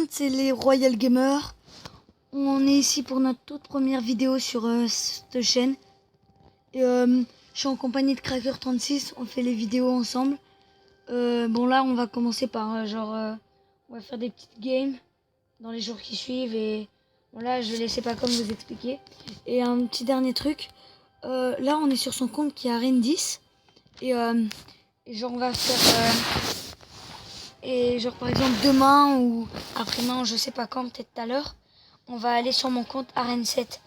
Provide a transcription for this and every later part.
c'est les Royal Gamers. On est ici pour notre toute première vidéo sur cette chaîne. Et, je suis en compagnie de Cracker36, on fait les vidéos ensemble. Bon là on va commencer par on va faire des petites games dans les jours qui suivent. Et bon là je vais laisser pas comme vous expliquer. Et un petit dernier truc, là on est sur son compte qui est Arène 10. Et genre on va faire... et genre par exemple demain ou après-demain, je sais pas quand, peut-être tout à l'heure, on va aller sur mon compte Arène 7.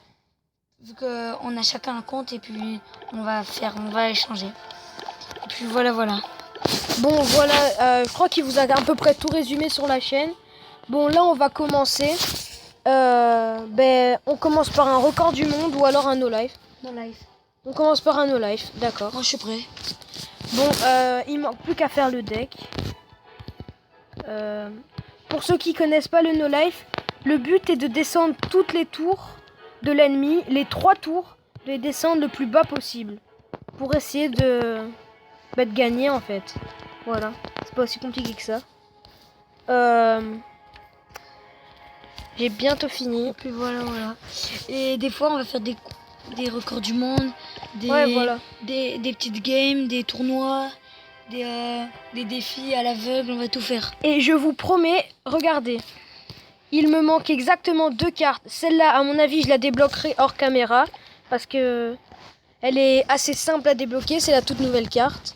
Vu qu'on a chacun un compte et puis on va échanger. Et puis voilà. Bon voilà, je crois qu'il vous a à peu près tout résumé sur la chaîne. Bon là on va commencer. On commence par un record du monde ou alors un no life. No life. On commence par un no life, d'accord. Moi je suis prêt. Bon, il manque plus qu'à faire le deck. Pour ceux qui connaissent pas le no life, le but est de descendre toutes les tours de l'ennemi, les 3 tours, de les descendre le plus bas possible pour essayer de gagner en fait. Voilà, c'est pas aussi compliqué que ça. J'ai bientôt fini. Et puis voilà. Et des fois on va faire des records du monde, des petites games, des tournois, des défis à l'aveugle, on va tout faire. Et je vous promets, regardez, il me manque exactement 2 cartes. Celle-là, à mon avis, je la débloquerai hors caméra parce que elle est assez simple à débloquer. C'est la toute nouvelle carte.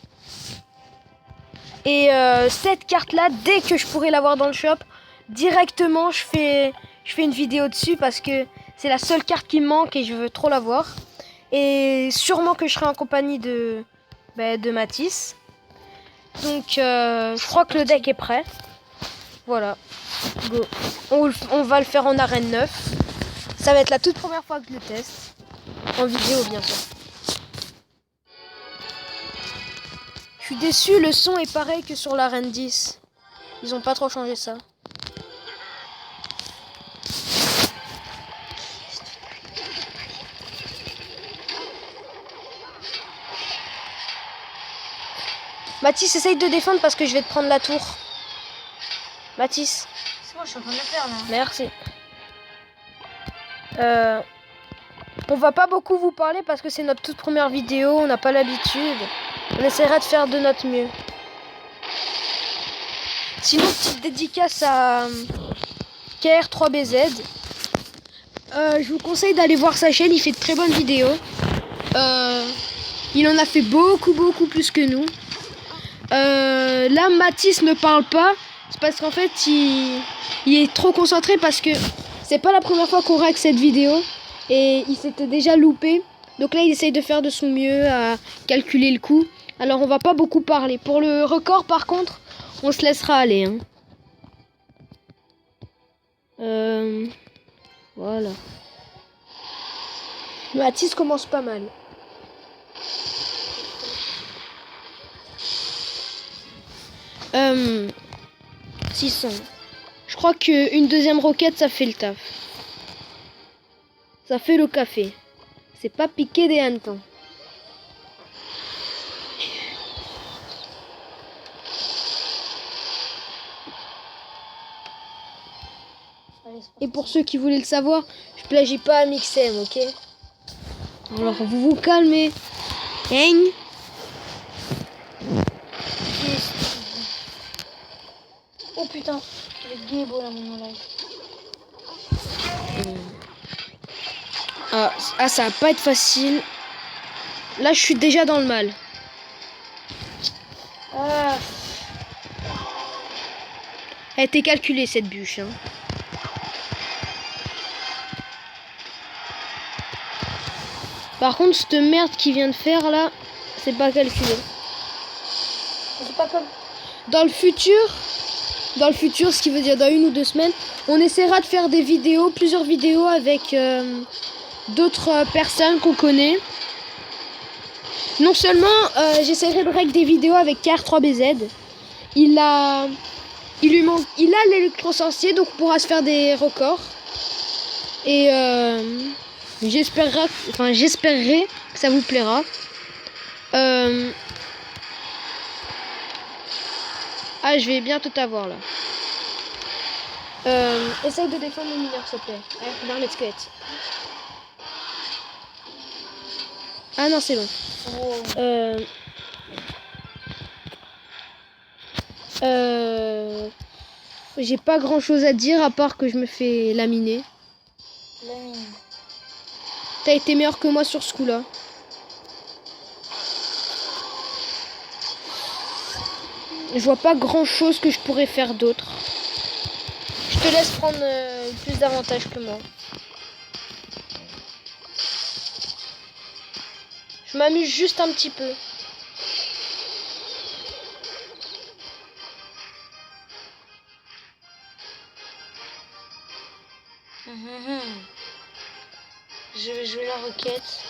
Et cette carte-là, dès que je pourrai l'avoir dans le shop, directement, je fais une vidéo dessus parce que c'est la seule carte qui me manque et je veux trop l'avoir. Et sûrement que je serai en compagnie de Mathis. Donc, je crois que le deck est prêt. Voilà. Go. On va le faire en arène 9. Ça va être la toute première fois que je le teste. En vidéo, bien sûr. Je suis déçu, le son est pareil que sur l'arène 10. Ils ont pas trop changé ça. Mathis, essaye de défendre parce que je vais te prendre la tour. Mathis. C'est moi, je suis en train de le faire là. Merci. On va pas beaucoup vous parler parce que c'est notre toute première vidéo, on n'a pas l'habitude. On essaiera de faire de notre mieux. Sinon, petite dédicace à KR3BZ. Je vous conseille d'aller voir sa chaîne, il fait de très bonnes vidéos. Il en a fait beaucoup plus que nous. Là, Mathis ne parle pas. C'est parce qu'en fait, il est trop concentré parce que c'est pas la première fois qu'on règle cette vidéo. Et il s'était déjà loupé. Donc là, il essaye de faire de son mieux à calculer le coup. Alors, on va pas beaucoup parler. Pour le record, par contre, on se laissera aller. Voilà. Mathis commence pas mal. Euh, 600. Je crois qu'une deuxième roquette, ça fait le taf. Ça fait le café. C'est pas piqué des hannetons. Et pour ceux qui voulaient le savoir, je plagie pas à Mixem, ok? Alors vous vous calmez. Hein? Oh putain, il est beau là mon live. Ça va pas être facile. Là, je suis déjà dans le mal. Elle a été calculée cette bûche. Par contre, cette merde qu'il vient de faire là, c'est pas calculé. C'est pas comme... Dans le futur, ce qui veut dire dans 1 ou 2 semaines, on essaiera de faire des vidéos, plusieurs vidéos avec d'autres personnes qu'on connaît. Non seulement j'essaierai de règler des vidéos avec KR3BZ. Il a l'électrosensier, donc on pourra se faire des records. Et j'espérerai que ça vous plaira. Je vais bientôt t'avoir là. Essaye de défendre le mineur, s'il te plaît. L'armée de squelette. Ah non, c'est bon. J'ai pas grand chose à dire à part que je me fais laminer. T'as été meilleur que moi sur ce coup-là. Je vois pas grand chose que je pourrais faire d'autre. Je te laisse prendre plus d'avantages que moi. Je m'amuse juste un petit peu. Je vais jouer la roquette.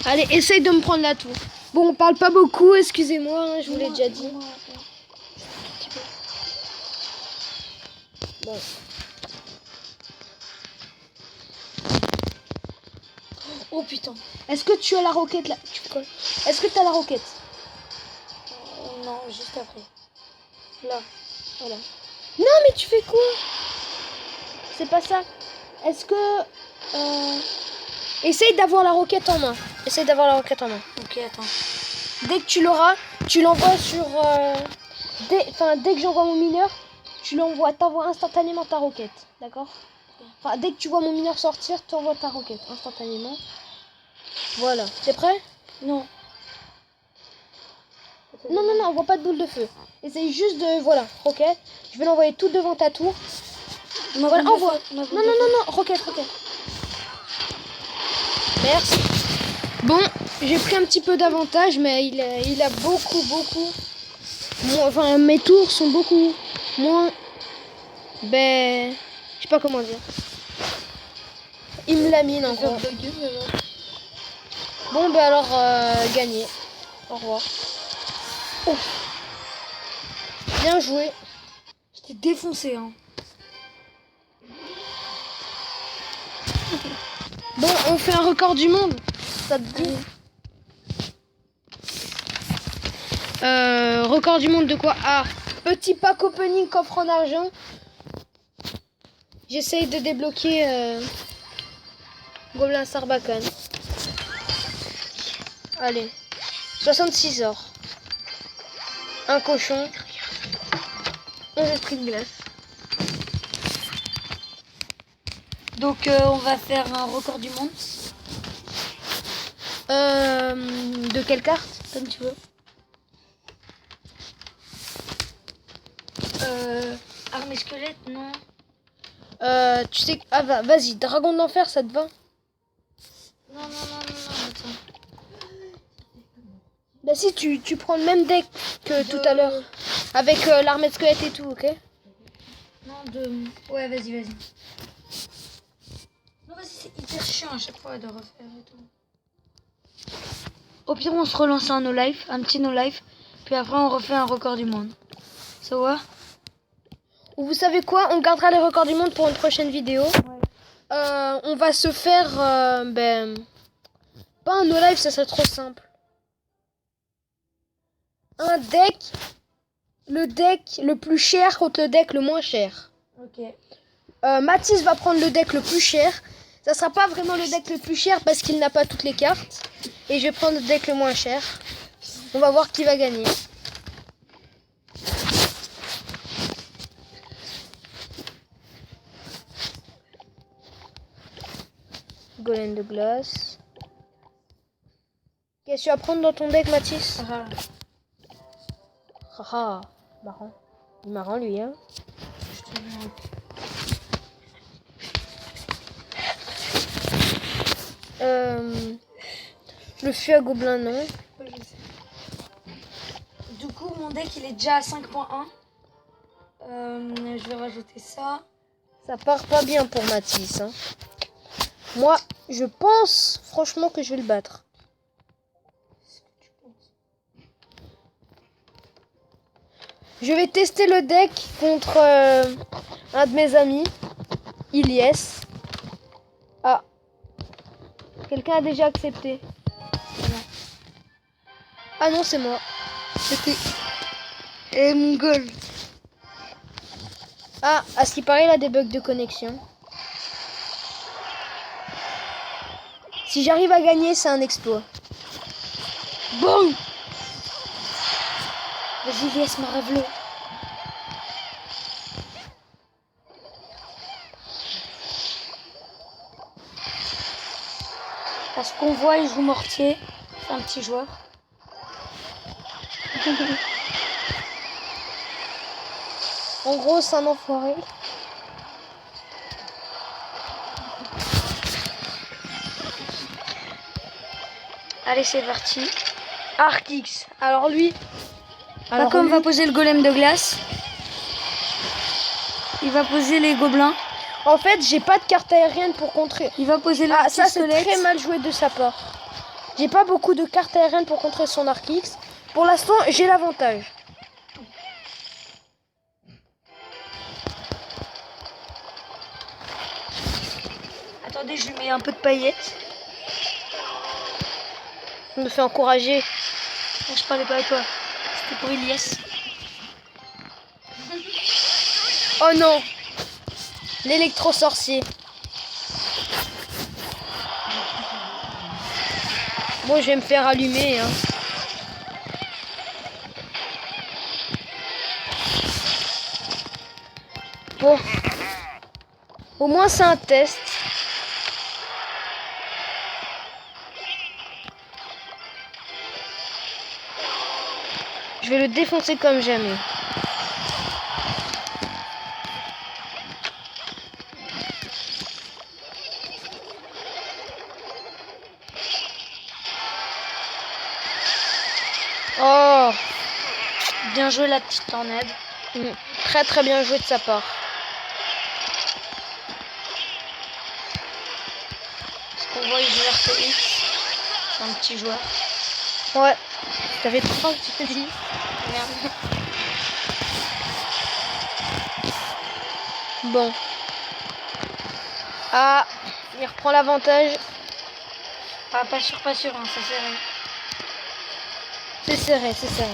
Allez, essaye de me prendre la tour. Bon, on parle pas beaucoup, excusez-moi, hein, je vous l'ai déjà dit. Bon. Oh putain. Est-ce que tu as la roquette là? Est-ce que tu as la roquette? Non, juste après. Là. Voilà. Non, mais tu fais quoi? C'est pas ça. Est-ce que... Essaye d'avoir la roquette en main. Essaye d'avoir la roquette en main. Ok, attends. Dès que tu l'auras, tu l'envoies sur... Dès que j'envoie mon mineur, t'envoies instantanément ta roquette. D'accord? Enfin, dès que tu vois mon mineur sortir, tu envoies ta roquette instantanément. Voilà. T'es prêt? Non. Non, envoie pas de boule de feu. Essaye juste de... Voilà, roquette. Je vais l'envoyer tout devant ta tour. Voilà, envoie. Non, roquette. Merci. Bon, j'ai pris un petit peu d'avantage, mais il a beaucoup... Enfin, mes tours sont beaucoup moins... Ben... Je sais pas comment dire. Il me lamine en gros. Bon, ben alors, gagné. Au revoir. Oh. Bien joué. Je t'ai défoncé, hein. Bon, on fait un record du monde. Ça te dit? Record du monde de quoi? Ah, petit pack opening, coffre en argent. J'essaye de débloquer Gobelin Sarbacane. Allez, 66 or. Un cochon. 11 esprits de glace. Donc on va faire un record du monde. De quelle carte? Comme tu veux. Armée squelette, non. Tu sais... Ah, vas-y, Dragon de l'enfer, ça te va? Non, attends. Bah si, tu prends le même deck que tout à l'heure. Avec l'armée de squelette et tout, ok? Non, Ouais, vas-y. Non, vas-y, c'est hyper chiant à chaque fois de refaire et tout. Au pire, on se relance un no life, un petit no life. Puis après, on refait un record du monde. Ça va? Ou vous savez quoi? On gardera les records du monde pour une prochaine vidéo. Ouais. On va se faire... pas un no life, ça serait trop simple. Un deck... Le deck le plus cher contre le deck le moins cher. Ok. Mathis va prendre le deck le plus cher. Ça sera pas vraiment le deck le plus cher parce qu'il n'a pas toutes les cartes. Et je vais prendre le deck le moins cher. On va voir qui va gagner. Golem de glace. Qu'est-ce que tu vas prendre dans ton deck, Mathis? Haha, marrant. Il est marrant, lui, hein. Le fût à gobelin, non. Ouais, je sais. Du coup, mon deck, il est déjà à 5.1. Je vais rajouter ça. Ça part pas bien pour Mathis, hein. Moi, je pense franchement que je vais le battre. Je vais tester le deck contre un de mes amis, Ilyes. Ah, Quelqu'un a déjà accepté. Voilà. Ah non, c'est moi. C'était... Et mon goal. Ah, à ce qui paraît, il a des bugs de connexion. Si j'arrive à gagner, c'est un exploit. Bon. Vas-y, laisse ma rêve-le. Parce qu'on voit, il joue mortier. C'est un petit joueur. En gros, c'est un enfoiré. Allez, c'est parti. Arcix. Alors lui... Pacom va poser le golem de glace. Il va poser les gobelins. En fait, j'ai pas de carte aérienne pour contrer. Il va poser le Ah, ça c'est squelette. très mal joué de sa part. J'ai pas beaucoup de cartes aériennes pour contrer son Arcix. Pour l'instant, j'ai l'avantage. Attendez, je lui mets un peu de paillettes. Je me fais encourager. Non, je parlais pas à toi. C'était pour Elias. Oh non, l'électro-sorcier. Bon, je vais me faire allumer. Hein. Bon, au moins c'est un test. Je vais le défoncer comme jamais. Oh, Bien joué la petite tornade. très très bien joué de sa part. Parce qu'on voit, il joue RTX. C'est un petit joueur. Ouais, ça fait 3 ans que tu te dis. Merde. Bon. Ah, il reprend l'avantage. Ah, pas sûr, hein, ça c'est vrai. C'est serré, c'est serré.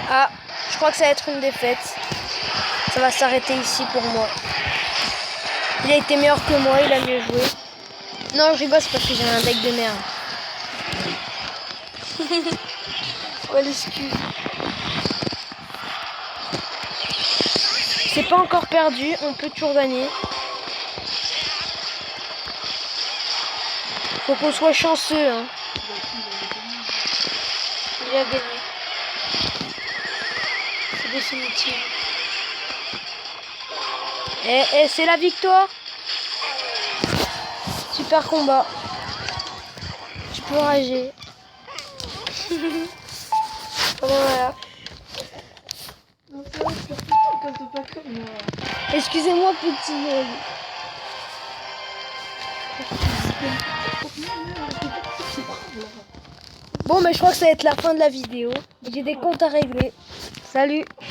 Ah, je crois que ça va être une défaite. Ça va s'arrêter ici pour moi. Il a été meilleur que moi, il a mieux joué. Non, je rigole, c'est parce que j'ai un deck de merde. Ouais, l'excuse. C'est pas encore perdu, on peut toujours gagner. Faut qu'on soit chanceux, hein. Il a gagné. C'est définitif. Et c'est la victoire. Super combat. Tu peux rager. Voilà. Excusez-moi, petit mec. Bon, mais je crois que ça va être la fin de la vidéo. J'ai des comptes à régler. Salut.